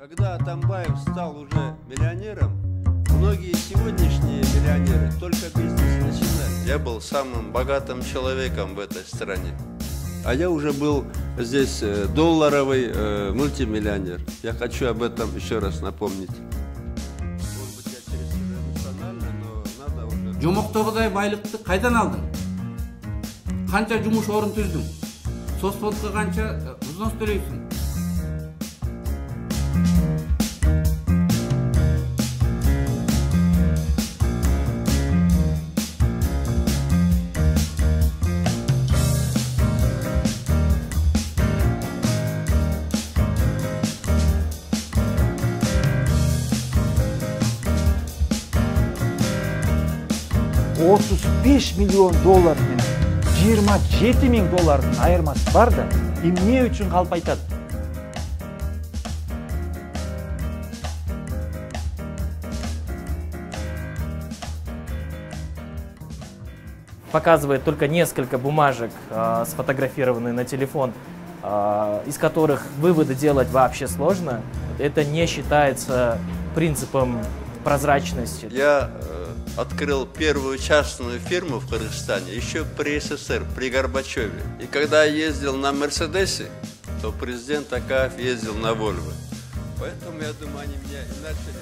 Когда Атамбаев стал уже миллионером, многие сегодняшние миллионеры только бизнес начинали. Я был самым богатым человеком в этой стране. А я уже был здесь долларовый мультимиллионер. Я хочу об этом еще раз напомнить. Может быть, я через себя эмоционально, но надо уже... Жомоктогудай байлыкты кайдан алдың? Канча жумуш орун түздүң? Соцфондко канча взнос төлөйсүң? $35 миллион менен $27 миң айырмасы бар да, эмне үчүн калп айтат? Показывает только несколько бумажек, сфотографированные на телефон, из которых выводы делать вообще сложно. Это не считается принципом прозрачности. Я открыл первую частную фирму в Кыргызстане еще при СССР, при Горбачеве. И когда я ездил на Мерседесе, то президент Акаев ездил на Вольво. Поэтому, я думаю, они меня и начали.